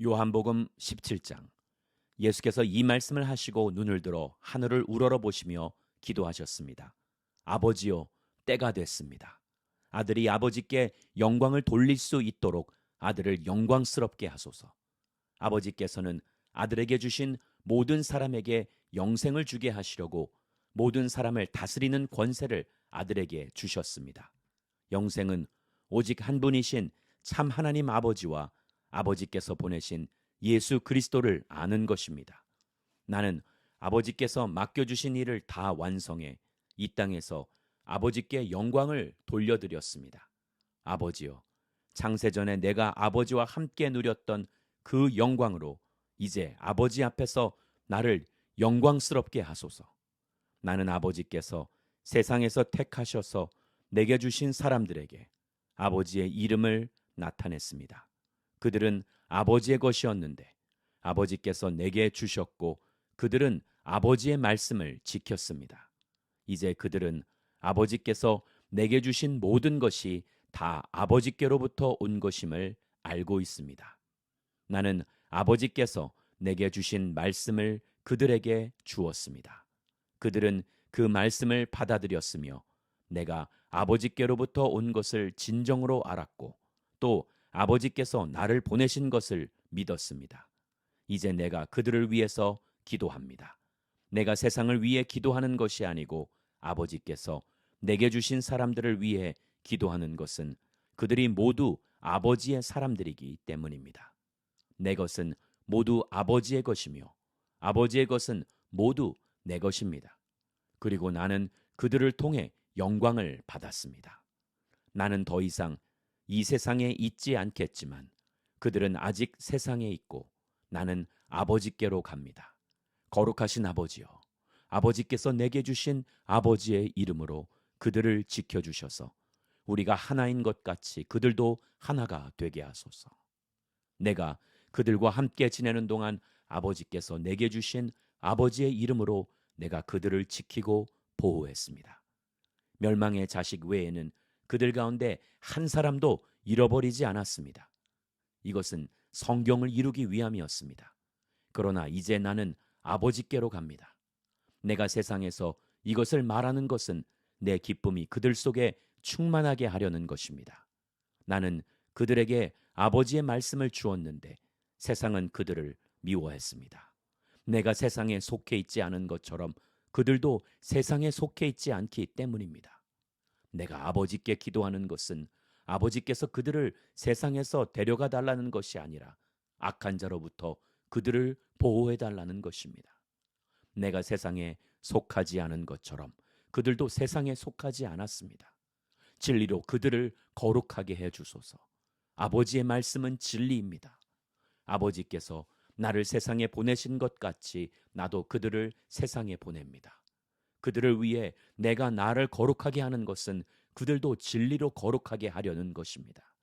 요한복음 17장. 예수께서 이 말씀을 하시고 눈을 들어 하늘을 우러러 보시며 기도하셨습니다. 아버지여, 때가 됐습니다. 아들이 아버지께 영광을 돌릴 수 있도록 아들을 영광스럽게 하소서. 아버지께서는 아들에게 주신 모든 사람에게 영생을 주게 하시려고 모든 사람을 다스리는 권세를 아들에게 주셨습니다. 영생은 오직 한 분이신 참 하나님 아버지와 아버지께서 보내신 예수 그리스도를 아는 것입니다. 나는 아버지께서 맡겨주신 일을 다 완성해 이 땅에서 아버지께 영광을 돌려드렸습니다. 아버지여, 창세전에 내가 아버지와 함께 누렸던 그 영광으로 이제 아버지 앞에서 나를 영광스럽게 하소서. 나는 아버지께서 세상에서 택하셔서 내게 주신 사람들에게 아버지의 이름을 나타냈습니다. 그들은 아버지의 것이었는데 아버지께서 내게 주셨고 그들은 아버지의 말씀을 지켰습니다. 이제 그들은 아버지께서 내게 주신 모든 것이 다 아버지께로부터 온 것임을 알고 있습니다. 나는 아버지께서 내게 주신 말씀을 그들에게 주었습니다. 그들은 그 말씀을 받아들였으며 내가 아버지께로부터 온 것을 진정으로 알았고 또 아버지께서 나를 보내신 것을 믿었습니다. 이제 내가 그들을 위해서 기도합니다. 내가 세상을 위해 기도하는 것이 아니고 아버지께서 내게 주신 사람들을 위해 기도하는 것은 그들이 모두 아버지의 사람들이기 때문입니다. 내 것은 모두 아버지의 것이며 아버지의 것은 모두 내 것입니다. 그리고 나는 그들을 통해 영광을 받았습니다. 나는 더 이상 이 세상에 있지 않겠지만 그들은 아직 세상에 있고 나는 아버지께로 갑니다. 거룩하신 아버지여, 아버지께서 내게 주신 아버지의 이름으로 그들을 지켜주셔서 우리가 하나인 것 같이 그들도 하나가 되게 하소서. 내가 그들과 함께 지내는 동안 아버지께서 내게 주신 아버지의 이름으로 내가 그들을 지키고 보호했습니다. 멸망의 자식 외에는 그들 가운데 한 사람도 잃어버리지 않았습니다. 이것은 성경을 이루기 위함이었습니다. 그러나 이제 나는 아버지께로 갑니다. 내가 세상에서 이것을 말하는 것은 내 기쁨이 그들 속에 충만하게 하려는 것입니다. 나는 그들에게 아버지의 말씀을 주었는데 세상은 그들을 미워했습니다. 내가 세상에 속해 있지 않은 것처럼 그들도 세상에 속해 있지 않기 때문입니다. 내가 아버지께 기도하는 것은 아버지께서 그들을 세상에서 데려가 달라는 것이 아니라 악한 자로부터 그들을 보호해 달라는 것입니다. 내가 세상에 속하지 않은 것처럼 그들도 세상에 속하지 않았습니다. 진리로 그들을 거룩하게 해 주소서. 아버지의 말씀은 진리입니다. 아버지께서 나를 세상에 보내신 것 같이 나도 그들을 세상에 보냅니다. 그들을 위해 내가 나를 거룩하게 하는 것은 그들도 진리로 거룩하게 하려는 것입니다.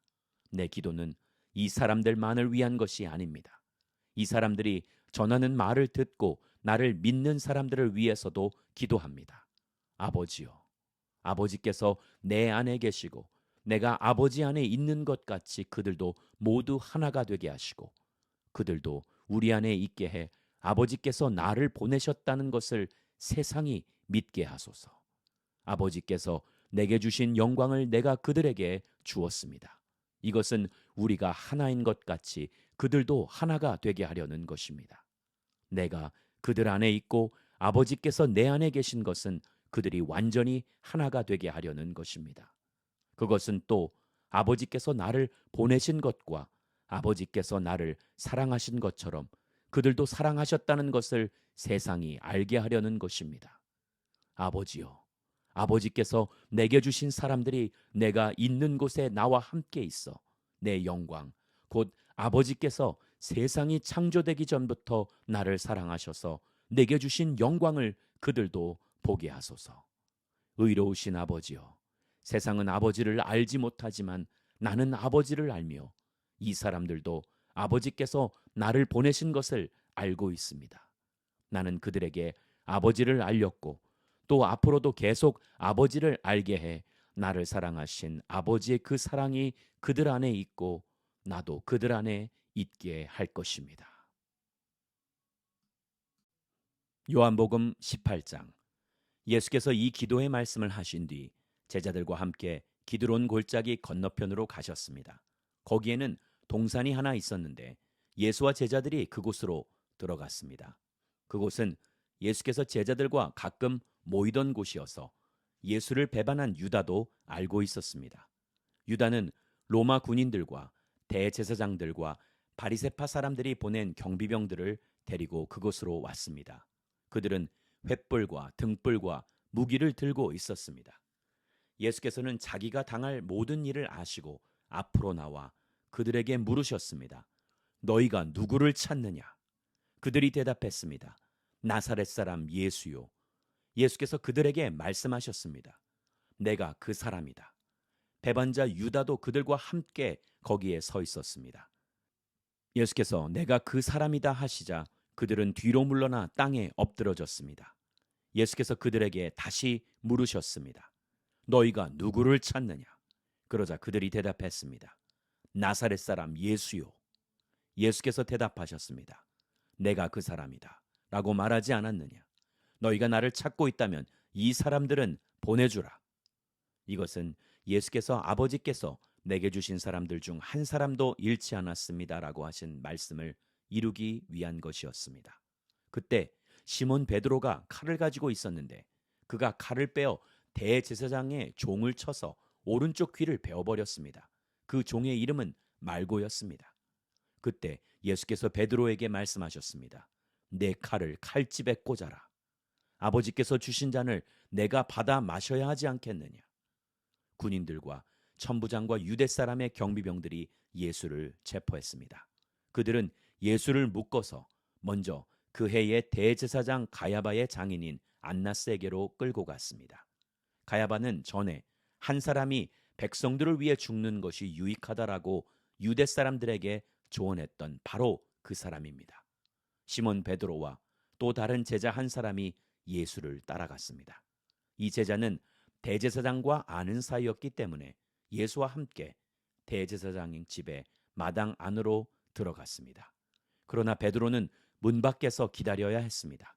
내 기도는 이 사람들만을 위한 것이 아닙니다. 이 사람들이 전하는 말을 듣고 나를 믿는 사람들을 위해서도 기도합니다. 아버지요, 아버지께서 내 안에 계시고 내가 아버지 안에 있는 것 같이 그들도 모두 하나가 되게 하시고 그들도 우리 안에 있게 해 아버지께서 나를 보내셨다는 것을 세상이 믿게 하소서. 아버지께서 내게 주신 영광을 내가 그들에게 주었습니다. 이것은 우리가 하나인 것 같이 그들도 하나가 되게 하려는 것입니다. 내가 그들 안에 있고 아버지께서 내 안에 계신 것은 그들이 완전히 하나가 되게 하려는 것입니다. 그것은 또 아버지께서 나를 보내신 것과 아버지께서 나를 사랑하신 것처럼 그들도 사랑하셨다는 것을 세상이 알게 하려는 것입니다. 아버지요, 아버지께서 내게 주신 사람들이 내가 있는 곳에 나와 함께 있어 내 영광, 곧 아버지께서 세상이 창조되기 전부터 나를 사랑하셔서 내게 주신 영광을 그들도 보게 하소서. 의로우신 아버지여, 세상은 아버지를 알지 못하지만 나는 아버지를 알며 이 사람들도 아버지께서 나를 보내신 것을 알고 있습니다. 나는 그들에게 아버지를 알렸고 또 앞으로도 계속 아버지를 알게 해 나를 사랑하신 아버지의 그 사랑이 그들 안에 있고 나도 그들 안에 있게 할 것입니다. 요한복음 18장. 예수께서 이 기도의 말씀을 하신 뒤 제자들과 함께 기드론 골짜기 건너편으로 가셨습니다. 거기에는 동산이 하나 있었는데 예수와 제자들이 그곳으로 들어갔습니다. 그곳은 예수께서 제자들과 가끔 모이던 곳이어서 예수를 배반한 유다도 알고 있었습니다. 유다는 로마 군인들과 대제사장들과 바리새파 사람들이 보낸 경비병들을 데리고 그곳으로 왔습니다. 그들은 횃불과 등불과 무기를 들고 있었습니다. 예수께서는 자기가 당할 모든 일을 아시고 앞으로 나와 그들에게 물으셨습니다. 너희가 누구를 찾느냐? 그들이 대답했습니다. 나사렛 사람 예수요. 예수께서 그들에게 말씀하셨습니다. 내가 그 사람이다. 배반자 유다도 그들과 함께 거기에 서 있었습니다. 예수께서 내가 그 사람이다 하시자 그들은 뒤로 물러나 땅에 엎드러졌습니다. 예수께서 그들에게 다시 물으셨습니다. 너희가 누구를 찾느냐? 그러자 그들이 대답했습니다. 나사렛 사람 예수요. 예수께서 대답하셨습니다. 내가 그 사람이다. 라고 말하지 않았느냐? 너희가 나를 찾고 있다면 이 사람들은 보내주라. 이것은 예수께서 아버지께서 내게 주신 사람들 중 한 사람도 잃지 않았습니다. 라고 하신 말씀을 이루기 위한 것이었습니다. 그때 시몬 베드로가 칼을 가지고 있었는데 그가 칼을 빼어 대제사장의 종을 쳐서 오른쪽 귀를 베어버렸습니다. 그 종의 이름은 말고였습니다. 그때 예수께서 베드로에게 말씀하셨습니다. 내 칼을 칼집에 꽂아라. 아버지께서 주신 잔을 내가 받아 마셔야 하지 않겠느냐. 군인들과 천부장과 유대 사람의 경비병들이 예수를 체포했습니다. 그들은 예수를 묶어서 먼저 그 해의 대제사장 가야바의 장인인 안나스에게로 끌고 갔습니다. 가야바는 전에 한 사람이 백성들을 위해 죽는 것이 유익하다라고 유대 사람들에게 조언했던 바로 그 사람입니다. 시몬 베드로와 또 다른 제자 한 사람이 예수를 따라갔습니다. 이 제자는 대제사장과 아는 사이였기 때문에 예수와 함께 대제사장의 집에 마당 안으로 들어갔습니다. 그러나 베드로는 문 밖에서 기다려야 했습니다.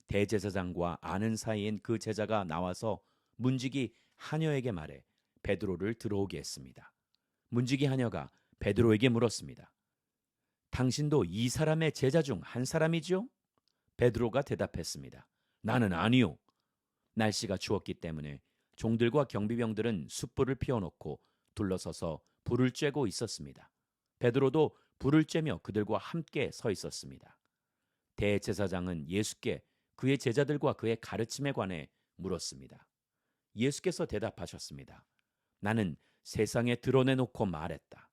대제사장과 아는 사이인 그 제자가 나와서 문지기 하녀에게 말해 베드로를 들어오게 했습니다. 문지기 하녀가 베드로에게 물었습니다. 당신도 이 사람의 제자 중 한 사람이지요? 베드로가 대답했습니다. 나는 아니요. 날씨가 추웠기 때문에 종들과 경비병들은 숯불을 피워놓고 둘러서서 불을 쬐고 있었습니다. 베드로도 불을 쬐며 그들과 함께 서 있었습니다. 대제사장은 예수께 그의 제자들과 그의 가르침에 관해 물었습니다. 예수께서 대답하셨습니다. 나는 세상에 드러내놓고 말했다.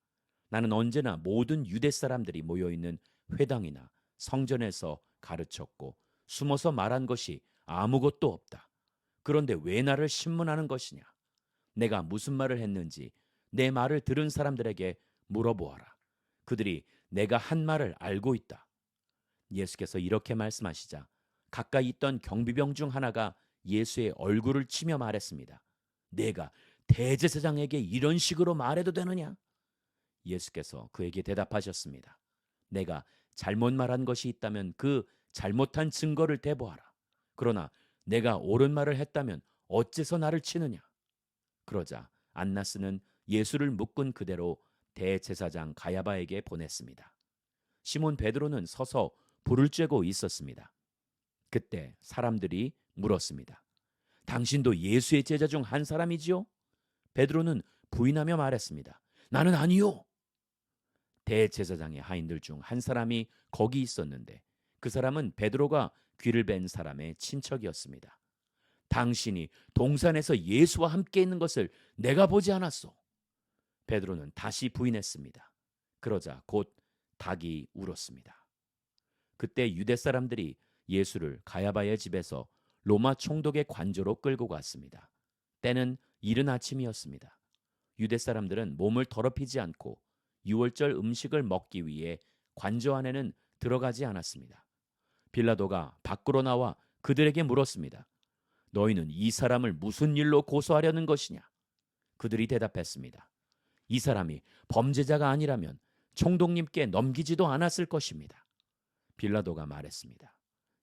나는 언제나 모든 유대 사람들이 모여있는 회당이나 성전에서 가르쳤고 숨어서 말한 것이 아무것도 없다. 그런데 왜 나를 신문하는 것이냐? 내가 무슨 말을 했는지 내 말을 들은 사람들에게 물어보아라. 그들이 내가 한 말을 알고 있다. 예수께서 이렇게 말씀하시자 가까이 있던 경비병 중 하나가 예수의 얼굴을 치며 말했습니다. 내가 대제사장에게 이런 식으로 말해도 되느냐? 예수께서 그에게 대답하셨습니다. 내가 잘못 말한 것이 있다면 그 잘못한 증거를 대보아라. 그러나 내가 옳은 말을 했다면 어째서 나를 치느냐? 그러자 안나스는 예수를 묶은 그대로 대제사장 가야바에게 보냈습니다. 시몬 베드로는 서서 불을 쬐고 있었습니다. 그때 사람들이 물었습니다. 당신도 예수의 제자 중 한 사람이지요? 베드로는 부인하며 말했습니다. 나는 아니요. 대제사장의 하인들 중 한 사람이 거기 있었는데 그 사람은 베드로가 귀를 벤 사람의 친척이었습니다. 당신이 동산에서 예수와 함께 있는 것을 내가 보지 않았소. 베드로는 다시 부인했습니다. 그러자 곧 닭이 울었습니다. 그때 유대 사람들이 예수를 가야바의 집에서 로마 총독의 관저로 끌고 갔습니다. 때는 이른 아침이었습니다. 유대 사람들은 몸을 더럽히지 않고 유월절 음식을 먹기 위해 관저 안에는 들어가지 않았습니다. 빌라도가 밖으로 나와 그들에게 물었습니다. 너희는 이 사람을 무슨 일로 고소하려는 것이냐? 그들이 대답했습니다. 이 사람이 범죄자가 아니라면 총독님께 넘기지도 않았을 것입니다. 빌라도가 말했습니다.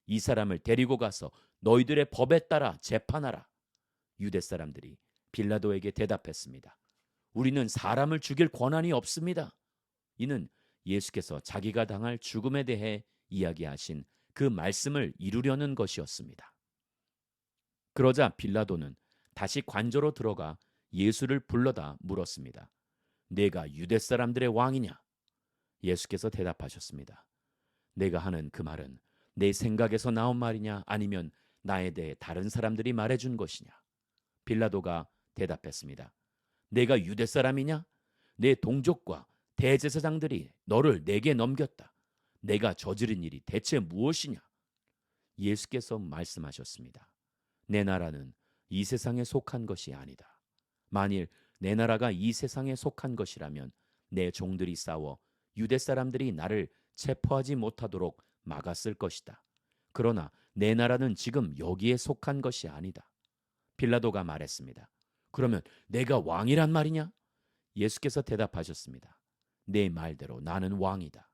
이 사람을 데리고 가서 너희들의 법에 따라 재판하라. 유대 사람들이 빌라도에게 대답했습니다. 우리는 사람을 죽일 권한이 없습니다. 이는 예수께서 자기가 당할 죽음에 대해 이야기하신 그 말씀을 이루려는 것이었습니다. 그러자 빌라도는 다시 관저로 들어가 예수를 불러다 물었습니다. 내가 유대 사람들의 왕이냐? 예수께서 대답하셨습니다. 내가 하는 그 말은 내 생각에서 나온 말이냐 아니면 나에 대해 다른 사람들이 말해준 것이냐? 빌라도가 대답했습니다. 내가 유대 사람이냐? 내 동족과 대제사장들이 너를 내게 넘겼다. 내가 저지른 일이 대체 무엇이냐? 예수께서 말씀하셨습니다. 내 나라는 이 세상에 속한 것이 아니다. 만일 내 나라가 이 세상에 속한 것이라면 내 종들이 싸워 유대 사람들이 나를 체포하지 못하도록 막았을 것이다. 그러나 내 나라는 지금 여기에 속한 것이 아니다. 빌라도가 말했습니다. 그러면 내가 왕이란 말이냐? 예수께서 대답하셨습니다. 내 말대로 나는 왕이다.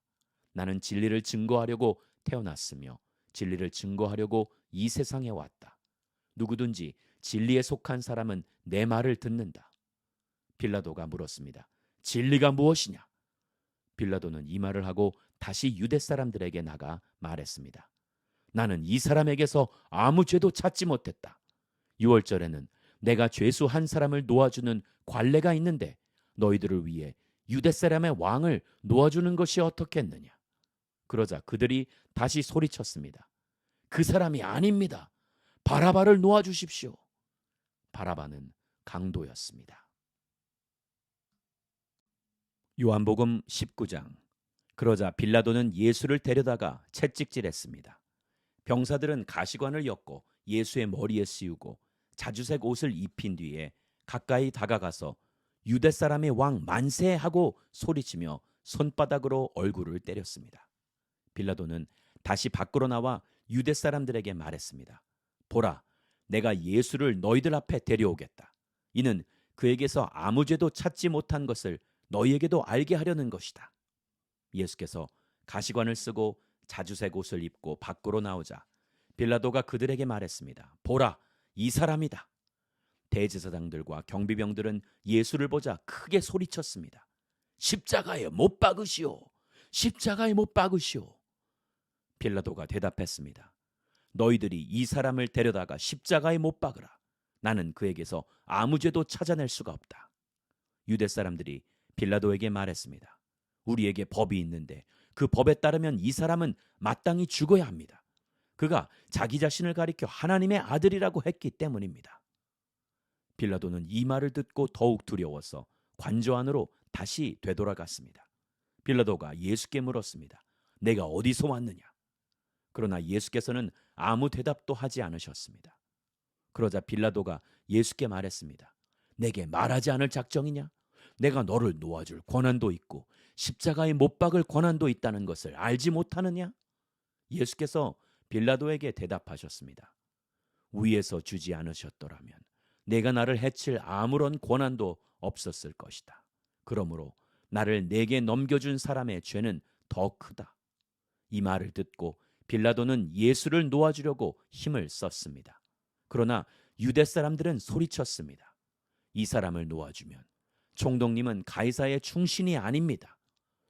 나는 진리를 증거하려고 태어났으며 진리를 증거하려고 이 세상에 왔다. 누구든지 진리에 속한 사람은 내 말을 듣는다. 빌라도가 물었습니다. 진리가 무엇이냐? 빌라도는 이 말을 하고 다시 유대 사람들에게 나가 말했습니다. 나는 이 사람에게서 아무 죄도 찾지 못했다. 6월절에는 내가 죄수 한 사람을 놓아주는 관례가 있는데 너희들을 위해 유대 사람의 왕을 놓아주는 것이 어떻겠느냐? 그러자 그들이 다시 소리쳤습니다. 그 사람이 아닙니다. 바라바를 놓아주십시오. 바라바는 강도였습니다. 요한복음 19장. 그러자 빌라도는 예수를 데려다가 채찍질했습니다. 병사들은 가시관을 엮고 예수의 머리에 씌우고 자주색 옷을 입힌 뒤에 가까이 다가가서 유대 사람의 왕 만세 하고 소리치며 손바닥으로 얼굴을 때렸습니다. 빌라도는 다시 밖으로 나와 유대 사람들에게 말했습니다. 보라, 내가 예수를 너희들 앞에 데려오겠다. 이는 그에게서 아무 죄도 찾지 못한 것을 너희에게도 알게 하려는 것이다. 예수께서 가시관을 쓰고 자주색 옷을 입고 밖으로 나오자 빌라도가 그들에게 말했습니다. 보라, 이 사람이다. 대제사장들과 경비병들은 예수를 보자 크게 소리쳤습니다. 십자가에 못 박으시오. 십자가에 못 박으시오. 빌라도가 대답했습니다. 너희들이 이 사람을 데려다가 십자가에 못 박으라. 나는 그에게서 아무 죄도 찾아낼 수가 없다. 유대 사람들이 빌라도에게 말했습니다. 우리에게 법이 있는데 그 법에 따르면 이 사람은 마땅히 죽어야 합니다. 그가 자기 자신을 가리켜 하나님의 아들이라고 했기 때문입니다. 빌라도는 이 말을 듣고 더욱 두려워서 관저 안으로 다시 되돌아갔습니다. 빌라도가 예수께 물었습니다. 내가 어디서 왔느냐? 그러나 예수께서는 아무 대답도 하지 않으셨습니다. 그러자 빌라도가 예수께 말했습니다. 내게 말하지 않을 작정이냐? 내가 너를 놓아줄 권한도 있고 십자가에 못 박을 권한도 있다는 것을 알지 못하느냐? 예수께서 빌라도에게 대답하셨습니다. 위에서 주지 않으셨더라면 내가 나를 해칠 아무런 권한도 없었을 것이다. 그러므로 나를 내게 넘겨준 사람의 죄는 더 크다. 이 말을 듣고 빌라도는 예수를 놓아주려고 힘을 썼습니다. 그러나 유대 사람들은 소리쳤습니다. 이 사람을 놓아주면 총독님은 가이사의 충신이 아닙니다.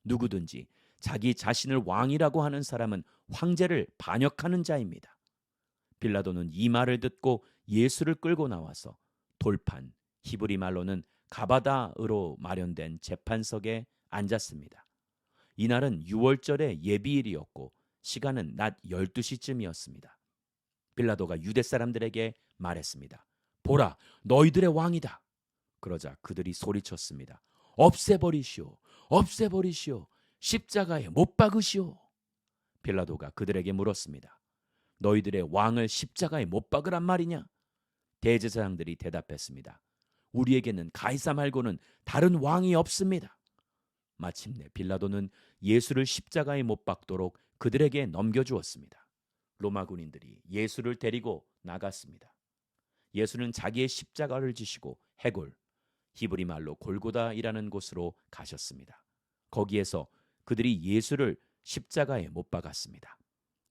누구든지 자기 자신을 왕이라고 하는 사람은 황제를 반역하는 자입니다. 빌라도는 이 말을 듣고 예수를 끌고 나와서 돌판, 히브리 말로는 가바다으로 마련된 재판석에 앉았습니다. 이날은 6월절의 예비일이었고 시간은 낮 12시쯤이었습니다. 빌라도가 유대 사람들에게 말했습니다. 보라, 너희들의 왕이다. 그러자 그들이 소리쳤습니다. 없애버리시오. 없애버리시오. 십자가에 못 박으시오. 빌라도가 그들에게 물었습니다. 너희들의 왕을 십자가에 못 박으란 말이냐? 대제사장들이 대답했습니다. 우리에게는 가이사 말고는 다른 왕이 없습니다. 마침내 빌라도는 예수를 십자가에 못 박도록 그들에게 넘겨주었습니다. 로마 군인들이 예수를 데리고 나갔습니다. 예수는 자기의 십자가를 지시고 해골, 히브리 말로 골고다이라는 곳으로 가셨습니다. 거기에서 그들이 예수를 십자가에 못 박았습니다.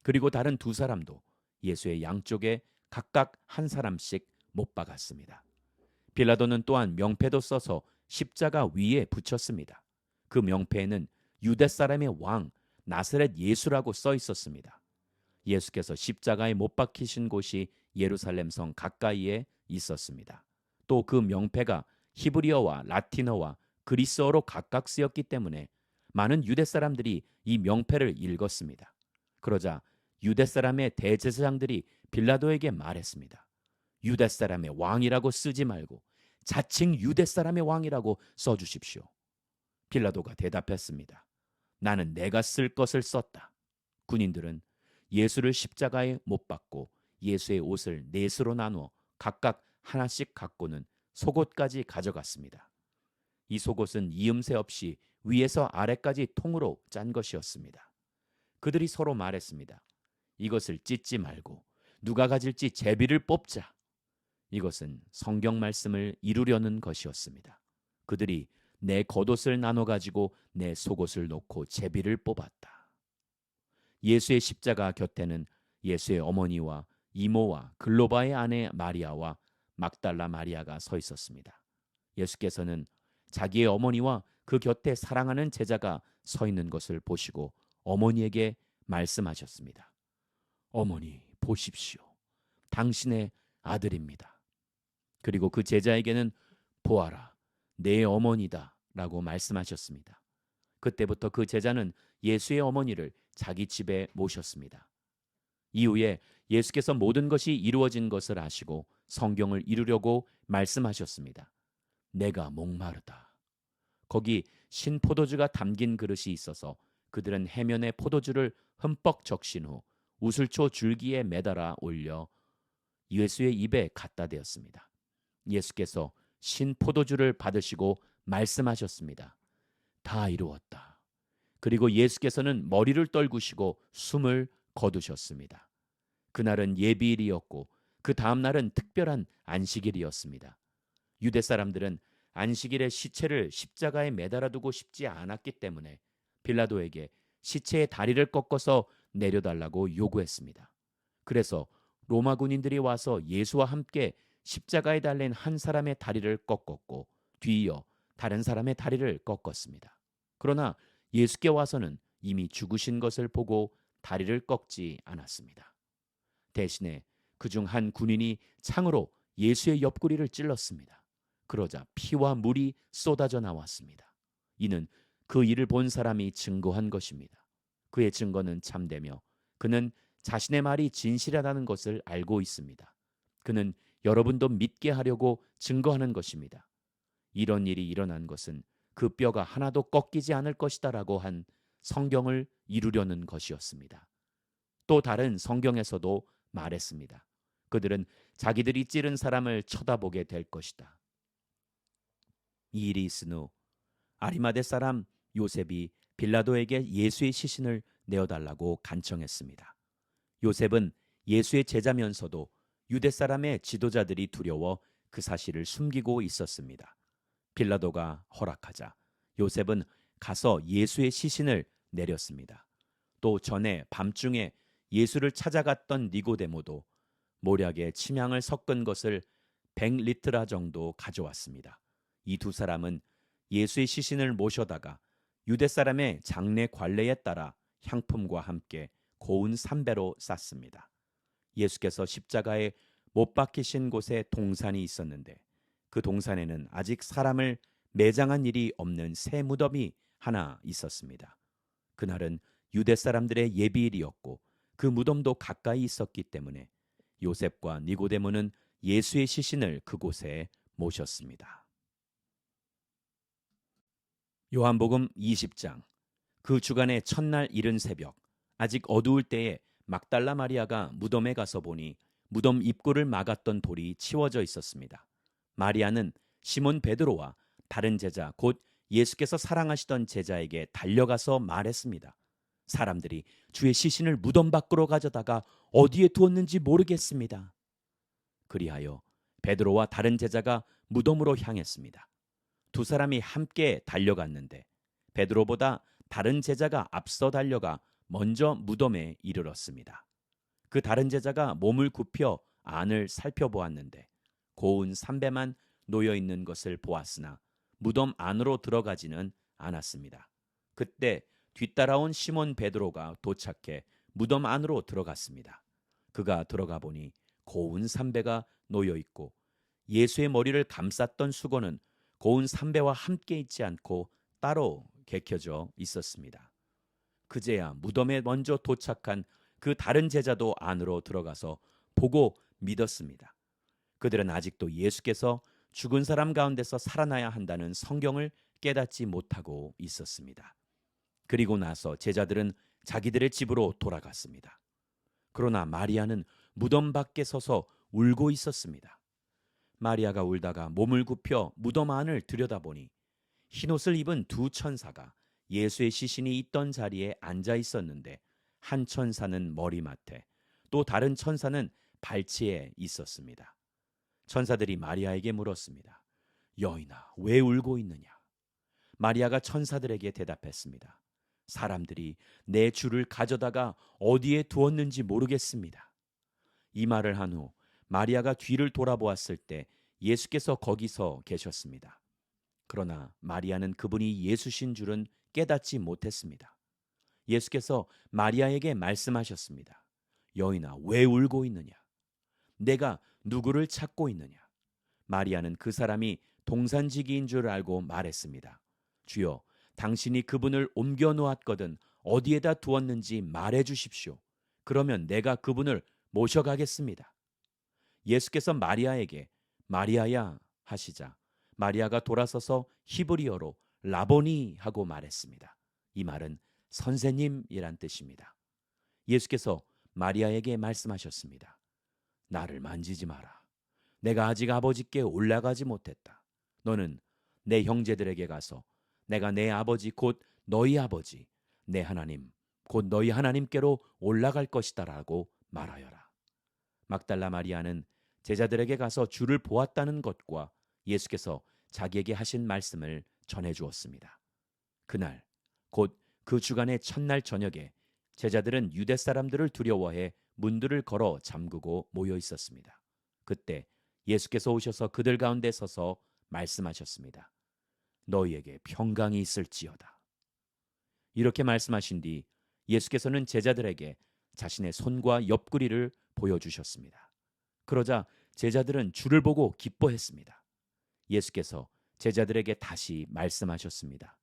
그리고 다른 두 사람도 예수의 양쪽에 각각 한 사람씩 못 박았습니다. 빌라도는 또한 명패도 써서 십자가 위에 붙였습니다. 그 명패에는 유대 사람의 왕 나사렛 예수라고 써 있었습니다. 예수께서 십자가에 못 박히신 곳이 예루살렘 성 가까이에 있었습니다. 또 그 명패가 히브리어와 라틴어와 그리스어로 각각 쓰였기 때문에 많은 유대 사람들이 이 명패를 읽었습니다. 그러자 유대 사람의 대제사장들이 빌라도에게 말했습니다. 유대 사람의 왕이라고 쓰지 말고 자칭 유대 사람의 왕이라고 써주십시오. 빌라도가 대답했습니다. 나는 내가 쓸 것을 썼다. 군인들은 예수를 십자가에 못 박고 예수의 옷을 넷으로 나누어 각각 하나씩 갖고는 속옷까지 가져갔습니다. 이 속옷은 이음새 없이 위에서 아래까지 통으로 짠 것이었습니다. 그들이 서로 말했습니다. 이것을 찢지 말고 누가 가질지 제비를 뽑자. 이것은 성경 말씀을 이루려는 것이었습니다. 그들이 내 겉옷을 나눠 가지고 내 속옷을 놓고 제비를 뽑았다. 예수의 십자가 곁에는 예수의 어머니와 이모와 글로바의 아내 마리아와 막달라 마리아가 서 있었습니다. 예수께서는 자기의 어머니와 그 곁에 사랑하는 제자가 서 있는 것을 보시고 어머니에게 말씀하셨습니다. 어머니, 보십시오. 당신의 아들입니다. 그리고 그 제자에게는 보아라, 내 어머니다 라고 말씀하셨습니다. 그때부터 그 제자는 예수의 어머니를 자기 집에 모셨습니다. 이후에 예수께서 모든 것이 이루어진 것을 아시고 성경을 이루려고 말씀하셨습니다. 내가 목마르다. 거기 신포도주가 담긴 그릇이 있어서 그들은 해면에 포도주를 흠뻑 적신 후 우슬초 줄기에 매달아 올려 예수의 입에 갖다 대었습니다. 예수께서 신포도주를 받으시고 말씀하셨습니다. 다 이루었다. 그리고 예수께서는 머리를 떨구시고 숨을 거두셨습니다. 그날은 예비일이었고 그 다음 날은 특별한 안식일이었습니다. 유대 사람들은 안식일에 시체를 십자가에 매달아두고 싶지 않았기 때문에 빌라도에게 시체의 다리를 꺾어서 내려달라고 요구했습니다. 그래서 로마 군인들이 와서 예수와 함께 십자가에 달린 한 사람의 다리를 꺾었고 뒤이어 다른 사람의 다리를 꺾었습니다. 그러나 예수께 와서는 이미 죽으신 것을 보고 다리를 꺾지 않았습니다. 대신에 그중 한 군인이 창으로 예수의 옆구리를 찔렀습니다. 그러자 피와 물이 쏟아져 나왔습니다. 이는 그 일을 본 사람이 증거한 것입니다. 그의 증거는 참되며 그는 자신의 말이 진실하다는 것을 알고 있습니다. 그는 여러분도 믿게 하려고 증거하는 것입니다. 이런 일이 일어난 것은 그 뼈가 하나도 꺾이지 않을 것이다라고 한 성경을 이루려는 것이었습니다. 또 다른 성경에서도 말했습니다. 그들은 자기들이 찌른 사람을 쳐다보게 될 것이다. 이 일이 있은 후 아리마대 사람 요셉이 빌라도에게 예수의 시신을 내어달라고 간청했습니다. 요셉은 예수의 제자면서도 유대 사람의 지도자들이 두려워 그 사실을 숨기고 있었습니다. 빌라도가 허락하자 요셉은 가서 예수의 시신을 내렸습니다. 또 전에 밤중에 예수를 찾아갔던 니고데모도 모략에 침향을 섞은 것을 100리트라 정도 가져왔습니다. 이 두 사람은 예수의 시신을 모셔다가 유대 사람의 장례 관례에 따라 향품과 함께 고운 삼배로 쌌습니다. 예수께서 십자가에 못 박히신 곳에 동산이 있었는데 그 동산에는 아직 사람을 매장한 일이 없는 새 무덤이 하나 있었습니다. 그날은 유대 사람들의 예비일이었고 그 무덤도 가까이 있었기 때문에 요셉과 니고데모는 예수의 시신을 그곳에 모셨습니다. 요한복음 20장. 그 주간의 첫날 이른 새벽 아직 어두울 때에 막달라 마리아가 무덤에 가서 보니 무덤 입구를 막았던 돌이 치워져 있었습니다. 마리아는 시몬 베드로와 다른 제자 곧 예수께서 사랑하시던 제자에게 달려가서 말했습니다. 사람들이 주의 시신을 무덤 밖으로 가져다가 어디에 두었는지 모르겠습니다. 그리하여 베드로와 다른 제자가 무덤으로 향했습니다. 두 사람이 함께 달려갔는데 베드로보다 다른 제자가 앞서 달려가 먼저 무덤에 이르렀습니다. 그 다른 제자가 몸을 굽혀 안을 살펴보았는데 고운 삼배만 놓여 있는 것을 보았으나 무덤 안으로 들어가지는 않았습니다. 그때 뒤따라온 시몬 베드로가 도착해 무덤 안으로 들어갔습니다. 그가 들어가 보니 고운 삼배가 놓여 있고 예수의 머리를 감쌌던 수건은 고운 삼배와 함께 있지 않고 따로 개켜져 있었습니다. 그제야 무덤에 먼저 도착한 그 다른 제자도 안으로 들어가서 보고 믿었습니다. 그들은 아직도 예수께서 죽은 사람 가운데서 살아나야 한다는 성경을 깨닫지 못하고 있었습니다. 그리고 나서 제자들은 자기들의 집으로 돌아갔습니다. 그러나 마리아는 무덤 밖에 서서 울고 있었습니다. 마리아가 울다가 몸을 굽혀 무덤 안을 들여다보니 흰옷을 입은 두 천사가 예수의 시신이 있던 자리에 앉아 있었는데 한 천사는 머리맡에 또 다른 천사는 발치에 있었습니다. 천사들이 마리아에게 물었습니다. 여인아, 왜 울고 있느냐? 마리아가 천사들에게 대답했습니다. 사람들이 내 주를 가져다가 어디에 두었는지 모르겠습니다. 이 말을 한 후 마리아가 뒤를 돌아보았을 때 예수께서 거기서 계셨습니다. 그러나 마리아는 그분이 예수신 줄은 깨닫지 못했습니다. 예수께서 마리아에게 말씀하셨습니다. 여인아, 왜 울고 있느냐? 내가 누구를 찾고 있느냐? 마리아는 그 사람이 동산지기인 줄 알고 말했습니다. 주여, 당신이 그분을 옮겨 놓았거든 어디에다 두었는지 말해 주십시오. 그러면 내가 그분을 모셔가겠습니다. 예수께서 마리아에게 마리아야 하시자 마리아가 돌아서서 히브리어로 라보니 하고 말했습니다. 이 말은 선생님이란 뜻입니다. 예수께서 마리아에게 말씀하셨습니다. 나를 만지지 마라. 내가 아직 아버지께 올라가지 못했다. 너는 내 형제들에게 가서 내가 내 아버지 곧 너희 아버지 내 하나님 곧 너희 하나님께로 올라갈 것이다 라고 말하여라. 막달라 마리아는 제자들에게 가서 주를 보았다는 것과 예수께서 자기에게 하신 말씀을 전해 주었습니다. 그날 곧 그 주간의 첫날 저녁에 제자들은 유대 사람들을 두려워해 문들을 걸어 잠그고 모여 있었습니다. 그때 예수께서 오셔서 그들 가운데 서서 말씀하셨습니다. 너희에게 평강이 있을지어다. 이렇게 말씀하신 뒤 예수께서는 제자들에게 자신의 손과 옆구리를 보여주셨습니다. 그러자 제자들은 주를 보고 기뻐했습니다. 예수께서 제자들에게 다시 말씀하셨습니다.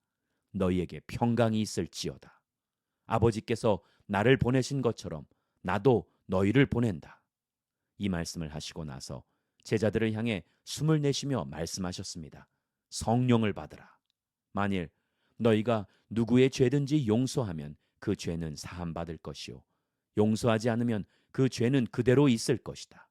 너희에게 평강이 있을지어다. 아버지께서 나를 보내신 것처럼 나도 너희를 보낸다. 이 말씀을 하시고 나서 제자들을 향해 숨을 내쉬며 말씀하셨습니다. 성령을 받으라. 만일 너희가 누구의 죄든지 용서하면 그 죄는 사함 받을 것이요 용서하지 않으면 그 죄는 그대로 있을 것이다.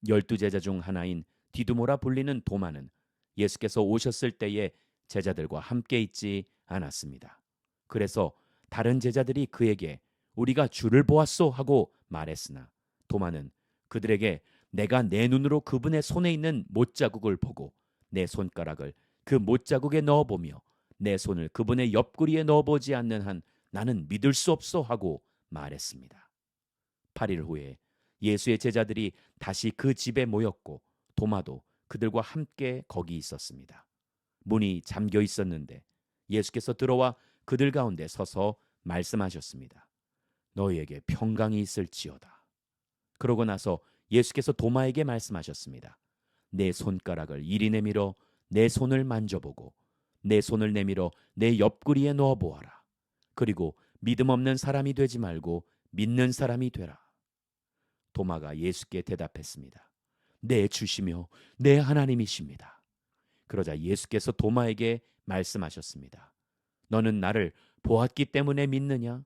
12 제자 중 하나인 디두모라 불리는 도마는 예수께서 오셨을 때에 제자들과 함께 있지 않았습니다. 그래서 다른 제자들이 그에게 우리가 주를 보았소 하고 말했으나 도마는 그들에게 내가 내 눈으로 그분의 손에 있는 못자국을 보고 내 손가락을 그 못자국에 넣어보며 내 손을 그분의 옆구리에 넣어보지 않는 한 나는 믿을 수 없소 하고 말했습니다. 8일 후에 예수의 제자들이 다시 그 집에 모였고 도마도 그들과 함께 거기 있었습니다. 문이 잠겨 있었는데 예수께서 들어와 그들 가운데 서서 말씀하셨습니다. 너희에게 평강이 있을지어다. 그러고 나서 예수께서 도마에게 말씀하셨습니다. 내 손가락을 이리 내밀어 내 손을 만져보고 내 손을 내밀어 내 옆구리에 넣어보아라. 그리고 믿음 없는 사람이 되지 말고 믿는 사람이 되라. 도마가 예수께 대답했습니다. 내 주시며 내 하나님이십니다. 그러자 예수께서 도마에게 말씀하셨습니다. 너는 나를 보았기 때문에 믿느냐?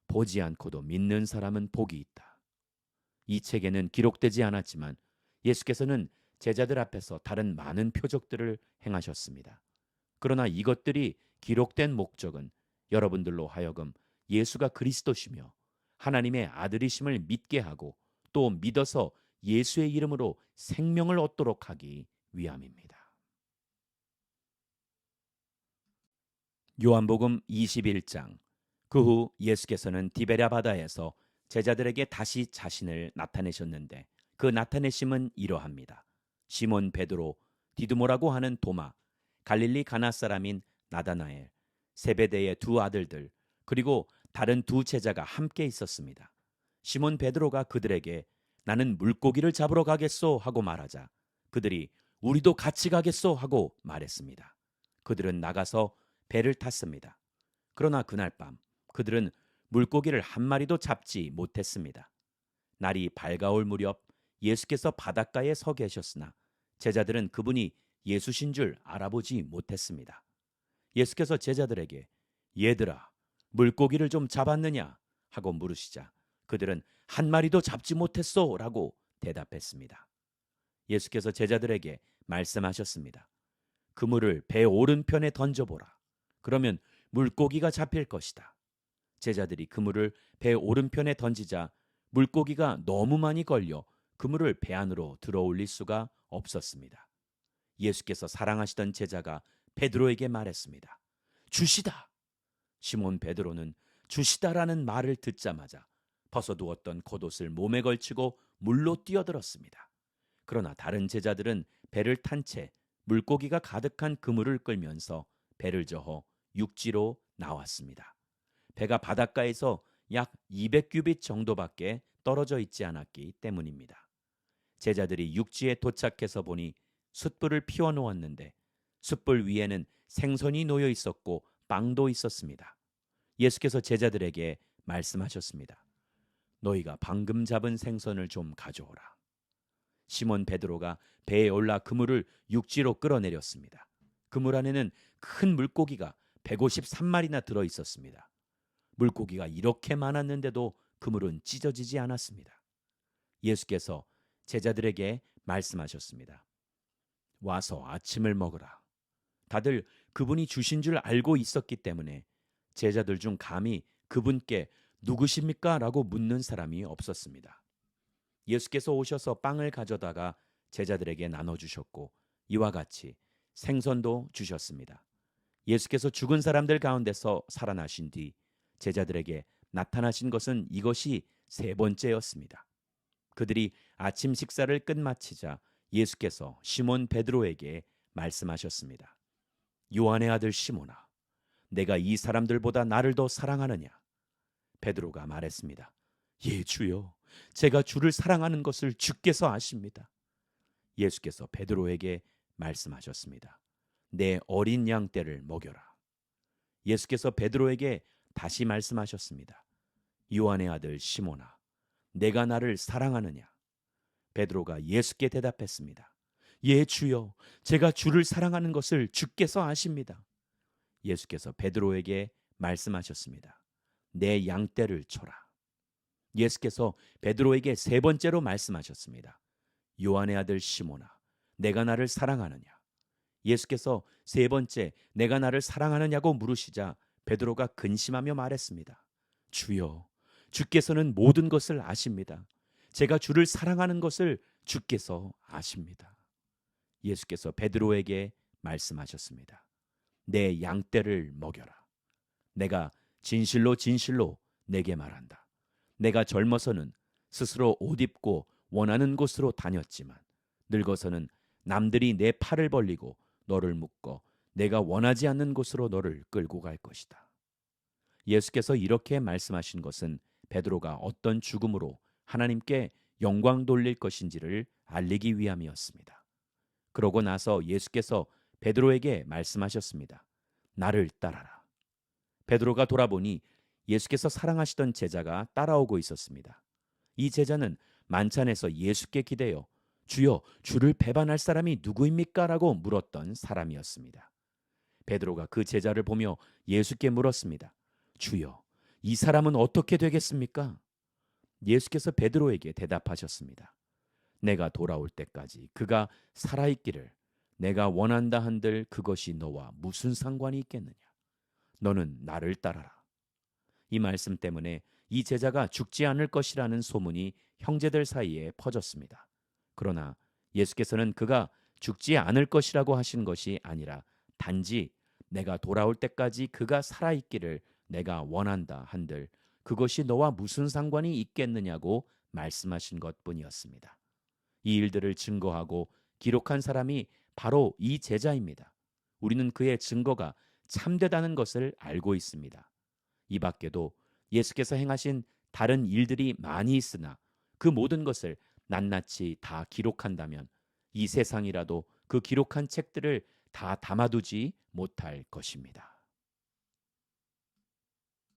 보지 않고도 믿는 사람은 복이 있다. 이 책에는 기록되지 않았지만 예수께서는 제자들 앞에서 다른 많은 표적들을 행하셨습니다. 그러나 이것들이 기록된 목적은 여러분들로 하여금 예수가 그리스도시며 하나님의 아들이심을 믿게 하고 또 믿어서 예수의 이름으로 생명을 얻도록 하기 위함입니다. 요한복음 21장. 그 후 예수께서는 디베랴 바다에서 제자들에게 다시 자신을 나타내셨는데 그 나타내심은 이러합니다. 시몬 베드로, 디두모라고 하는 도마, 갈릴리 가나 사람인 나다나엘, 세베대의 두 아들들, 그리고 다른 두 제자가 함께 있었습니다. 시몬 베드로가 그들에게 나는 물고기를 잡으러 가겠소 하고 말하자 그들이 우리도 같이 가겠소 하고 말했습니다. 그들은 나가서 배를 탔습니다. 그러나 그날 밤 그들은 물고기를 한 마리도 잡지 못했습니다. 날이 밝아올 무렵 예수께서 바닷가에 서 계셨으나 제자들은 그분이 예수신 줄 알아보지 못했습니다. 예수께서 제자들에게 얘들아 물고기를 좀 잡았느냐 하고 물으시자 그들은 한 마리도 잡지 못했소 라고 대답했습니다. 예수께서 제자들에게 말씀하셨습니다. 그물을 배 오른편에 던져보라. 그러면 물고기가 잡힐 것이다. 제자들이 그물을 배 오른편에 던지자 물고기가 너무 많이 걸려 그물을 배 안으로 들어올릴 수가 없었습니다. 예수께서 사랑하시던 제자가 베드로에게 말했습니다. 주시다. 시몬 베드로는 주시다라는 말을 듣자마자 벗어두었던 겉옷을 몸에 걸치고 물로 뛰어들었습니다. 그러나 다른 제자들은 배를 탄 채 물고기가 가득한 그물을 끌면서 배를 저어 육지로 나왔습니다. 배가 바닷가에서 약 200규빗 정도밖에 떨어져 있지 않았기 때문입니다. 제자들이 육지에 도착해서 보니 숯불을 피워 놓았는데 숯불 위에는 생선이 놓여 있었고 빵도 있었습니다. 예수께서 제자들에게 말씀하셨습니다. 너희가 방금 잡은 생선을 좀 가져오라. 시몬 베드로가 배에 올라 그물을 육지로 끌어내렸습니다. 그물 안에는 큰 물고기가 153마리나 들어 있었습니다. 물고기가 이렇게 많았는데도 그물은 찢어지지 않았습니다. 예수께서 제자들에게 말씀하셨습니다. 와서 아침을 먹으라. 다들 그분이 주신 줄 알고 있었기 때문에 제자들 중 감히 그분께 누구십니까? 라고 묻는 사람이 없었습니다. 예수께서 오셔서 빵을 가져다가 제자들에게 나눠주셨고 이와 같이 생선도 주셨습니다. 예수께서 죽은 사람들 가운데서 살아나신 뒤 제자들에게 나타나신 것은 이것이 세 번째였습니다. 그들이 아침 식사를 끝마치자 예수께서 시몬 베드로에게 말씀하셨습니다. 요한의 아들 시몬아, 내가 이 사람들보다 나를 더 사랑하느냐? 베드로가 말했습니다. 예, 주여, 제가 주를 사랑하는 것을 주께서 아십니다. 예수께서 베드로에게 말씀하셨습니다. 내 어린 양 떼를 먹여라. 예수께서 베드로에게 다시 말씀하셨습니다. 요한의 아들 시몬아, 내가 나를 사랑하느냐? 베드로가 예수께 대답했습니다. 예, 주여, 제가 주를 사랑하는 것을 주께서 아십니다. 예수께서 베드로에게 말씀하셨습니다. 내 양떼를 쳐라. 예수께서 베드로에게 세 번째로 말씀하셨습니다. 요한의 아들 시몬아, 내가 나를 사랑하느냐? 예수께서 세 번째 내가 나를 사랑하느냐고 물으시자 베드로가 근심하며 말했습니다. 주여, 주께서는 모든 것을 아십니다. 제가 주를 사랑하는 것을 주께서 아십니다. 예수께서 베드로에게 말씀하셨습니다. 내 양떼를 먹여라. 내가 진실로 진실로 내게 말한다. 내가 젊어서는 스스로 옷 입고 원하는 곳으로 다녔지만 늙어서는 남들이 내 팔을 벌리고 너를 묶어 내가 원하지 않는 곳으로 너를 끌고 갈 것이다. 예수께서 이렇게 말씀하신 것은 베드로가 어떤 죽음으로 하나님께 영광 돌릴 것인지를 알리기 위함이었습니다. 그러고 나서 예수께서 베드로에게 말씀하셨습니다. 나를 따라라. 베드로가 돌아보니 예수께서 사랑하시던 제자가 따라오고 있었습니다. 이 제자는 만찬에서 예수께 기대어 주여, 주를 배반할 사람이 누구입니까? 라고 물었던 사람이었습니다. 베드로가 그 제자를 보며 예수께 물었습니다. 주여, 이 사람은 어떻게 되겠습니까? 예수께서 베드로에게 대답하셨습니다. 내가 돌아올 때까지 그가 살아있기를 내가 원한다 한들 그것이 너와 무슨 상관이 있겠느냐? 너는 나를 따라라. 이 말씀 때문에 이 제자가 죽지 않을 것이라는 소문이 형제들 사이에 퍼졌습니다. 그러나 예수께서는 그가 죽지 않을 것이라고 하신 것이 아니라 단지 내가 돌아올 때까지 그가 살아있기를 내가 원한다 한들 그것이 너와 무슨 상관이 있겠느냐고 말씀하신 것뿐이었습니다. 이 일들을 증거하고 기록한 사람이 바로 이 제자입니다. 우리는 그의 증거가 참되다는 것을 알고 있습니다. 이 밖에도 예수께서 행하신 다른 일들이 많이 있으나 그 모든 것을 낱낱이 다 기록한다면 이 세상이라도 그 기록한 책들을 다 담아두지 못할 것입니다.